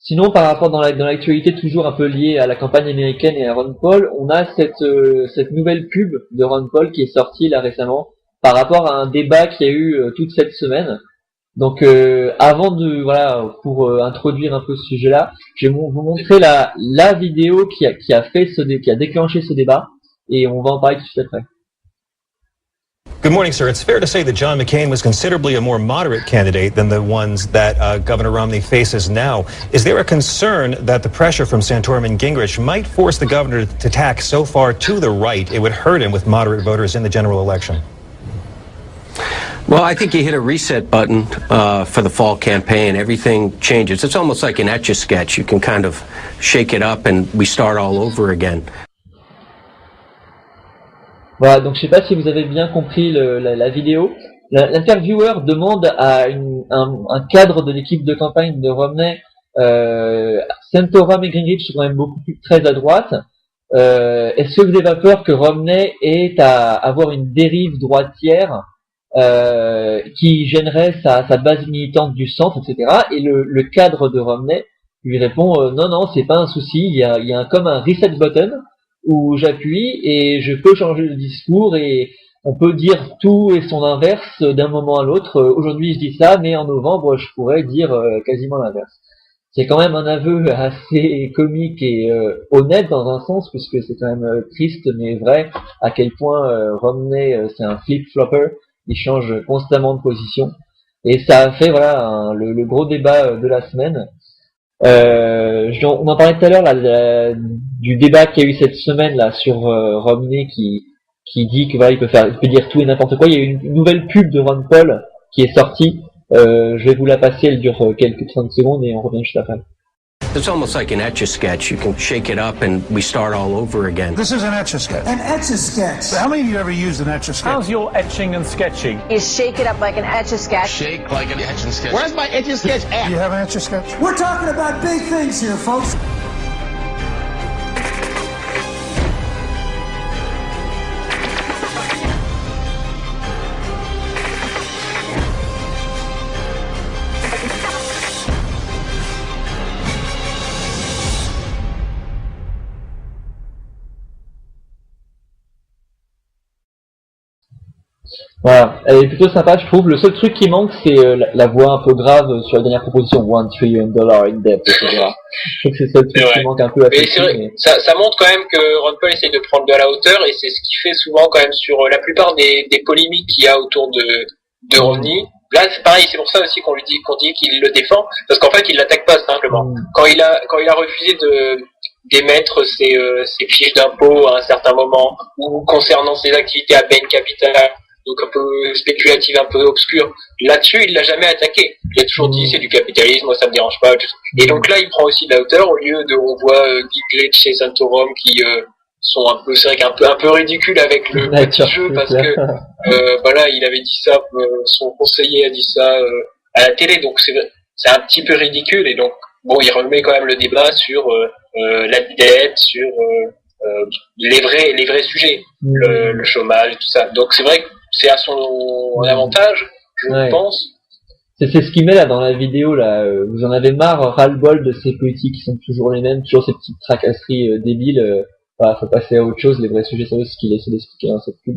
Sinon, par rapport dans l'actualité toujours un peu liée à la campagne américaine et à Ron Paul, on a cette nouvelle pub de Ron Paul qui est sortie là récemment par rapport à un débat qu'il y a eu toute cette semaine. Donc avant de pour introduire un peu ce sujet-là, je vais vous montrer la vidéo qui a déclenché ce débat et on va en parler tout de suite après. Good morning, sir. It's fair to say that John McCain was considerably a more moderate candidate than the ones that Governor Romney faces now. Is there a concern that the pressure from Santorum and Gingrich might force the governor to tack so far to the right it would hurt him with moderate voters in the general election? Well, I think you hit a reset button for the fall campaign. Everything changes. It's almost like an Etch-a-Sketch. You can kind of shake it up and we start all over again. Voilà, donc je sais pas si vous avez bien compris la vidéo. L'intervieweur demande à un cadre de l'équipe de campagne de Romney, Santorum et Gingrich sont quand même beaucoup plus très à droite. Est-ce que vous avez peur que Romney ait à avoir une dérive droitière qui gênerait sa base militante du centre, etc. Et le cadre de Romney lui répond non, c'est pas un souci, il y a comme un reset button où j'appuie et je peux changer le discours et on peut dire tout et son inverse d'un moment à l'autre. Aujourd'hui je dis ça, mais en novembre je pourrais dire quasiment l'inverse. C'est quand même un aveu assez comique et honnête dans un sens, puisque c'est quand même triste mais vrai à quel point Romney c'est un flip-flopper, il change constamment de position. Et ça a fait le gros débat de la semaine. On en parlait tout à l'heure là, du débat qu'il y a eu cette semaine là sur Romney qui dit que il peut dire tout et n'importe quoi. Il y a eu une nouvelle pub de Ron Paul qui est sortie. Je vais vous la passer, elle dure quelques 30 secondes et on revient juste après. It's almost like an Etch-a-Sketch. You can shake it up and we start all over again. This is an Etch-a-Sketch. An Etch-a-Sketch. How many of you ever used an Etch-a-Sketch? How's your etching and sketching? You shake it up like an Etch-a-Sketch. Shake like an Etch-a-Sketch. Where's my Etch-a-Sketch at? Do you have an Etch-a-Sketch? We're talking about big things here, folks. Voilà, elle est plutôt sympa, je trouve. Le seul truc qui manque, c'est la voix un peu grave sur la dernière proposition, $1 trillion in debt, etc. Je trouve que c'est le seul truc qui manque un peu à c'est vrai, mais... ça montre quand même que Ron Paul essaie de prendre de la hauteur, et c'est ce qu'il fait souvent quand même sur la plupart des polémiques qu'il y a autour de Romney. Là, c'est pareil, c'est pour ça aussi qu'on dit qu'il le défend, parce qu'en fait, il l'attaque pas simplement. Quand il a refusé d'émettre ses fiches d'impôt à un certain moment, ou concernant ses activités à Bain Capital, donc un peu spéculative, un peu obscure. Là-dessus, il l'a jamais attaqué. Il a toujours dit c'est du capitalisme, moi ça me dérange pas. Et donc là, il prend aussi de la hauteur, au lieu de on voit Gingrich et Santorum qui sont un peu, c'est vrai qu'un peu ridicules avec le petit jeu, parce que il avait dit ça, son conseiller a dit ça à la télé, donc c'est un petit peu ridicule. Et donc bon, il remet quand même le débat sur la dette, sur les vrais sujets, le chômage, tout ça. Donc c'est vrai que c'est à son avantage, je pense. C'est ce qu'il met là dans la vidéo là. Vous en avez marre, ras-le-bol de ces politiques qui sont toujours les mêmes, toujours ces petites tracasseries débiles. Faut passer à autre chose, les vrais sujets sérieux, ce qu'il essaie d'expliquer dans cette pub.